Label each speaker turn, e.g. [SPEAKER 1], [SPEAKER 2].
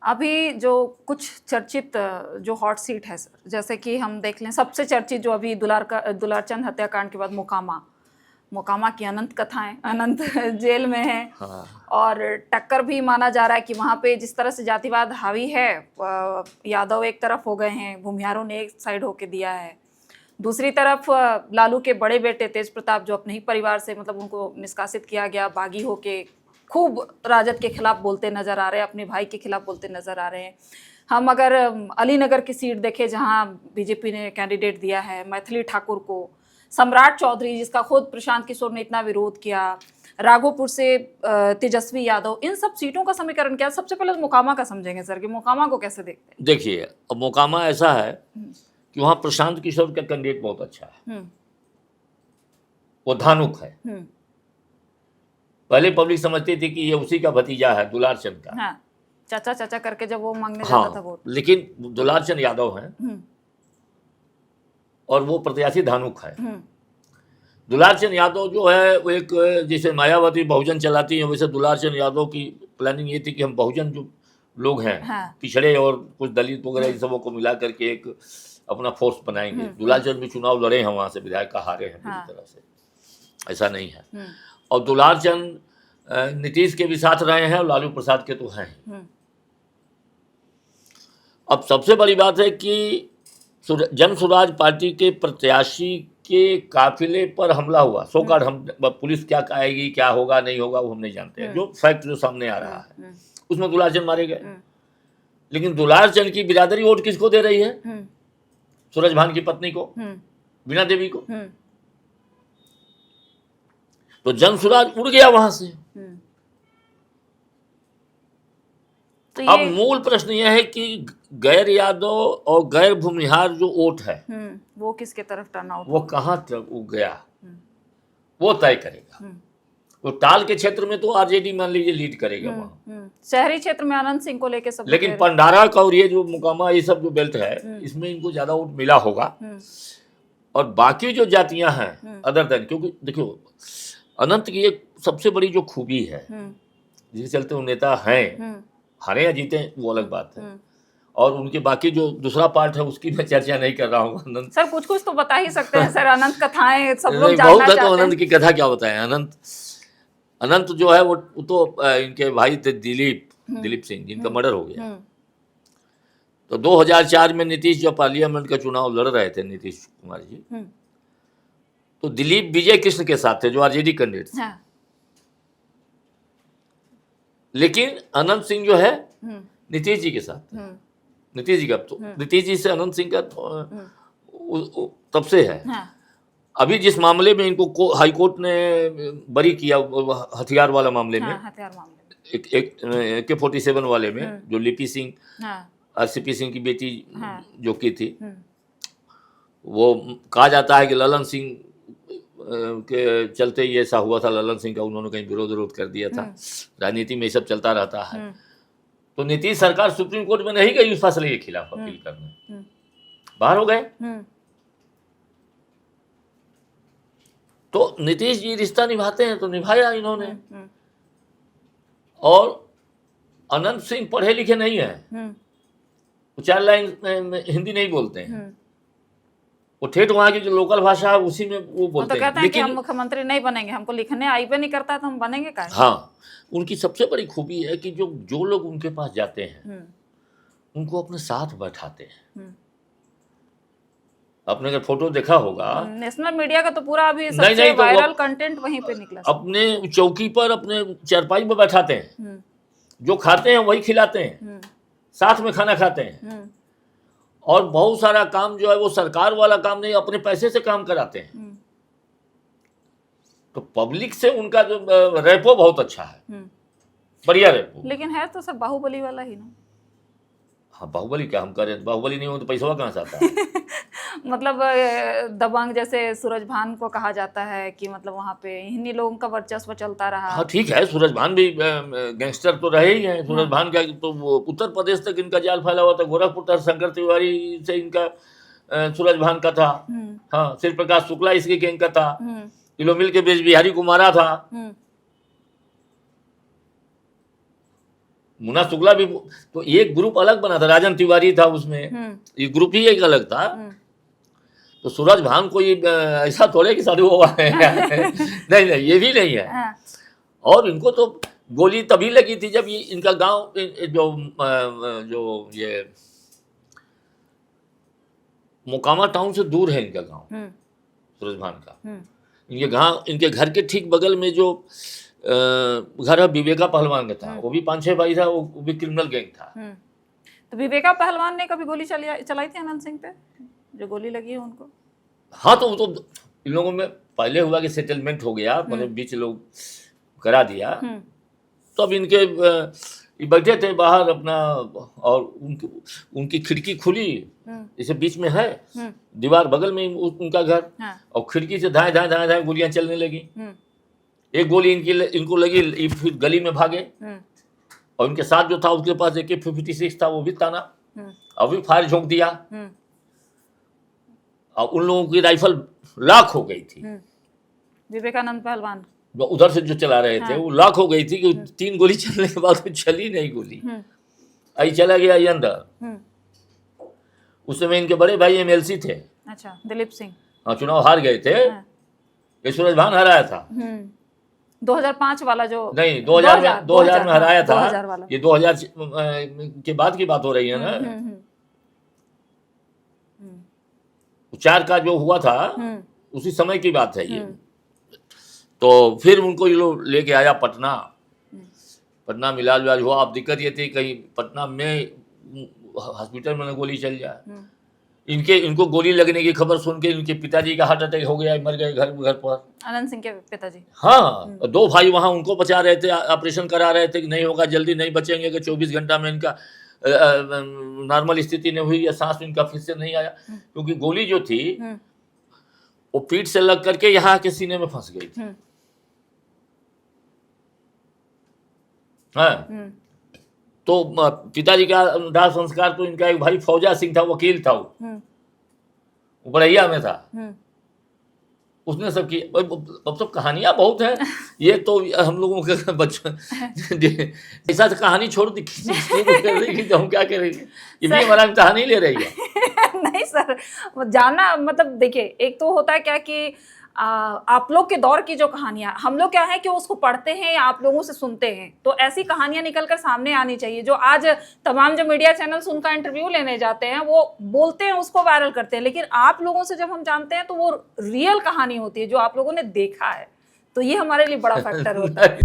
[SPEAKER 1] अभी जो कुछ चर्चित जो हॉट सीट है सर, जैसे कि हम देख लें सबसे चर्चित जो अभी दुलारचंद हत्याकांड के बाद मोकामा की अनंत कथाएं, अनंत जेल में है।
[SPEAKER 2] हाँ।
[SPEAKER 1] और टक्कर भी माना जा रहा है कि वहाँ पे जिस तरह से जातिवाद हावी है, यादव एक तरफ हो गए हैं, भूमिहारों ने एक साइड होके दिया है, दूसरी तरफ लालू के बड़े बेटे तेज प्रताप जो अपने ही परिवार से मतलब उनको निष्कासित किया गया, बागी होके खूब राजद के खिलाफ बोलते नजर आ रहे हैं, अपने भाई के खिलाफ बोलते नजर आ रहे हैं। हम अगर अलीनगर की सीट देखें जहां बीजेपी ने कैंडिडेट दिया है मैथिली ठाकुर को, सम्राट चौधरी जिसका खुद प्रशांत किशोर ने इतना विरोध किया, राघोपुर से तेजस्वी यादव, इन सब सीटों का समीकरण क्या? सबसे पहले तो मोकामा का समझेंगे सर कि मोकामा को कैसे देखते हैं?
[SPEAKER 2] देखिए, अब मोकामा ऐसा है कि वहाँ प्रशांत किशोर का कैंडिडेट बहुत अच्छा है, वो धानुक है। पहले पब्लिक समझती थी कि ये उसी का भतीजा है, दुलारचंद का।
[SPEAKER 1] हाँ, चाचा चाचा करके जब वो मांगने जाता था वोट।
[SPEAKER 2] लेकिन दुलारचंद यादव हैं और वो प्रत्याशी धानुक है। दुलारचंद यादव जो है वो एक, जैसे मायावती बहुजन चलाती है वैसे दुलारचंद यादव की प्लानिंग ये थी कि हम बहुजन जो लोग हैं,
[SPEAKER 1] हाँ।
[SPEAKER 2] पिछड़े और कुछ दलित वगैरह इन सबों को मिला करके एक अपना फोर्स बनाएंगे। दुलारचंद भी चुनाव लड़े हैं, वहां से विधायक का हारे हैं पूरी तरह से, ऐसा नहीं है। और दुलारचंद नीतीश के भी साथ रहे हैं और लालू प्रसाद के तो हैं। अब सबसे बड़ी बात है कि जन स्वराज पार्टी के प्रत्याशी के काफिले पर हमला हुआ, सो कार्ड, हम पुलिस क्या कहेगी, क्या होगा नहीं होगा वो हम नहीं जानते हैं, जो फैक्ट जो सामने आ रहा है उसमें दुलारचंद मारे गए। लेकिन दुलारचंद की बिरादरी वोट किसको दे रही है? सूरज भान की पत्नी को, बीना देवी को। तो जन स्वराज उड़ गया वहां से। तो अब मूल प्रश्न यह है कि गैर यादव और गैर भूमिहार जो वोट है
[SPEAKER 1] वो किसके तरफ टर्न आउट,
[SPEAKER 2] वो कहां तक उग गया, वो तय करेगा। तो टाल के क्षेत्र में तो आरजेडी मान लीजिए लीड करेगा वहां,
[SPEAKER 1] शहरी क्षेत्र में अनंत सिंह को लेके सब।
[SPEAKER 2] लेकिन पंडारा का और ये जो मोकामा ये सब जो बेल्ट है इसमें इनको ज्यादा वोट मिला होगा। और बाकी जो जातियां हैं अदर देन, क्योंकि देखो अनंत की एक सबसे बड़ी जो खूबी है जिसके चलते वो नेता हैं, हारे या जीते वो अलग बात है, और उनके बाकी जो दूसरा पार्ट है उसकी मैं चर्चा नहीं कर रहा हूँ। अनंत
[SPEAKER 1] सर कुछ तो बता ही सकते हैं सर, अनंत कथाएं सब लोग जानना
[SPEAKER 2] बहुत है,
[SPEAKER 1] चाहते
[SPEAKER 2] तो
[SPEAKER 1] हैं।
[SPEAKER 2] अनंत की कथा क्या बताएं। अनंत जो है वो तो इनके भाई थे दिलीप सिंह, जिनका मर्डर हो गया। तो 2004 में नीतीश जब पार्लियामेंट का चुनाव लड़ रहे थे, नीतीश कुमार जी, तो दिलीप विजय कृष्ण के साथ थे जो आरजेडी कैंडिडेट थे। लेकिन अनंत सिंह जो है नीतीश जी के साथ, नीतीश जी का, तो नीतीश जी से अनंत सिंह का तब से है। अभी जिस मामले में इनको हाई कोर्ट ने बरी किया, हथियार वाला मामले में, एक AK-47 वाले में, जो लिपि सिंह, RCP सिंह की बेटी जो की थी, वो कहा जाता है कि ललन सिंह के चलते ये ऐसा हुआ था। ललन सिंह का उन्होंने कहीं विरोध कर दिया था। राजनीति में ये सब चलता रहता है। तो नीतीश सरकार सुप्रीम कोर्ट में नहीं गई उस फैसले के खिलाफ अपील करने, बाहर हो गए। तो नीतीश जी रिश्ता निभाते हैं तो निभाया इन्होंने। और अनंत सिंह पढ़े लिखे नहीं है, वो 4 लाइन हिंदी नहीं बोलते हैं, वो ठेठ वहाँ की जो लोकल भाषा है उसी में वो बोलते
[SPEAKER 1] तो कहते हैं कि हम मुख्यमंत्री नहीं बनेंगे, हमको लिखने आई पे नहीं करता तो हम बनेंगे क्या?
[SPEAKER 2] हाँ, उनकी सबसे बड़ी खूबी है कि जो लोग उनके पास जाते हैं उनको अपने साथ बैठाते हैं। आपने अगर फोटो देखा होगा,
[SPEAKER 1] नेशनल मीडिया का तो पूरा अभी सबसे वायरल कंटेंट वहीं पे निकला।
[SPEAKER 2] अपने चौकी पर, अपने चारपाई में बैठाते हैं, जो खाते हैं वही खिलाते हैं, साथ में खाना खाते हैं। और बहुत सारा काम जो है वो सरकार वाला काम नहीं, अपने पैसे से काम कराते हैं। तो पब्लिक से उनका जो रेपो बहुत अच्छा है, बढ़िया रेपो।
[SPEAKER 1] लेकिन है तो सब बाहुबली वाला ही ना।
[SPEAKER 2] हाँ, बाहुबली क्या हम करें, बाहुबली नहीं हो तो पैसा कहाँ से आता है?
[SPEAKER 1] मतलब दबंग जैसे सूरज भान को कहा जाता है कि मतलब वहाँ पे इन्हीं लोगों का वर्चस्व चलता रहा।
[SPEAKER 2] हाँ ठीक है, सूरज भान भी गैंगस्टर तो रहे ही हैं। सूरज भान का तो उत्तर प्रदेश तक इनका जाल फैला हुआ था। गोरखपुर तक शंकर तिवारी से इनका सूरज भान का था। हाँ, शिव प्रकाश शुक्ला इसके गैंग का था। किलो मिल के बेच बिहारी को मारा था। मुन्ना शुक्ला भी तो एक ग्रुप अलग बना था, राजन तिवारी था उसमें, ये ग्रुप ही एक अलग था। तो सूरज भान कोई ऐसा थोड़े कि साधु हुआ है नहीं नहीं, ये भी नहीं है। और इनको तो गोली तभी लगी थी जब ये इनका गांव जो ये मोकामा टाउन से दूर है इनका गांव, सूरज भान का। इनके घर के ठीक बगल में जो घर है विवेका पहलवान का था, वो भी 5-6 भाई था, वो भी क्रिमिनल गैंग था।
[SPEAKER 1] तो विवेका पहलवान ने कभी गोली चलाई थी अनंत सिंह पे, जो गोली लगी है उनको?
[SPEAKER 2] हाँ, तो इन लोगों में पहले हुआ कि सेटलमेंट हो गया, मतलब बीच लोग करा दिया। तो अब इनके ये बैठे थे बाहर अपना, और उनकी खिड़की खुली, जैसे बीच में है दीवार, बगल में उनका घर, और खिड़की से धाए धाए धाए धाए गोलियां चलने लगी। एक गोली इनको लगी, फिर गली में भागे, और उनके साथ जो था उसके पास AK-56 था, वो भी ताना, और भी फायर झोंक दिया, और उन लोगों की राइफल लाख हो गई थी।
[SPEAKER 1] विवेकानंद पहलवान
[SPEAKER 2] जो उधर से जो चला रहे थे, वो लाख हो गई थी कि 3 गोली चलने के बाद चली नहीं गोली, आई चला गया ये अंदर। उस समय इनके बड़े भाई MLC थे,
[SPEAKER 1] अच्छा, दिलीप सिंह।
[SPEAKER 2] हाँ, चुनाव हार गए थे, ये सूरज भान हराया था।
[SPEAKER 1] 2005 वाला जो
[SPEAKER 2] नहीं, 2000 में हराया था, ये 2000 के बाद की बात हो रही है ना। 4 का जो हुआ था उसी समय की बात है ये। तो फिर उनको ये लोग लेके आया पटना में इलाज हुआ। अब दिक्कत ये थी कहीं पटना में हॉस्पिटल में गोली चल जाए। इनको गोली लगने की खबर सुन के इनके पिताजी का हार्ट अटैक हो गया, मर गए घर पर।
[SPEAKER 1] अनंत सिंह के पिताजी?
[SPEAKER 2] हाँ, 2 भाई वहाँ उनको बचा रहे थे, ऑपरेशन करा रहे थे कि नहीं होगा, जल्दी नहीं बचेंगे, कि 24 घंटा में इनका नॉर्मल स्थिति नहीं हुई या सांस इनका फिर से नहीं आया, क्योंकि गोली जो थी वो पीठ से लग करके यहाँ के सीने में फंस गई थी। हाँ, तो पिताजी का दाह संस्कार तो इनका एक भाई फौजा सिंह था, वकील था, वो बड़ैया में था, उसने सब की। अब तो कहानियां बहुत हैं, ये तो हम लोगों के बच्चों ऐसा कहानी छोड़ दी, हम क्या करेंगे, ये भी हमारा इम्तिहान नहीं ले रही है।
[SPEAKER 1] नहीं सर, जानना मतलब देखिए, एक तो होता है क्या कि आप लोग के दौर की जो कहानियां, हम लोग क्या है कि उसको पढ़ते हैं या आप लोगों से सुनते हैं, तो ऐसी कहानियां निकल कर सामने आनी चाहिए। जो आज तमाम जो मीडिया चैनल्स उनका इंटरव्यू लेने जाते हैं, वो बोलते हैं, उसको वायरल करते हैं, लेकिन आप लोगों से जब हम जानते हैं तो वो रियल कहानी होती है जो आप लोगों ने देखा है। तो ये हमारे लिए बड़ा फैक्टर होता है।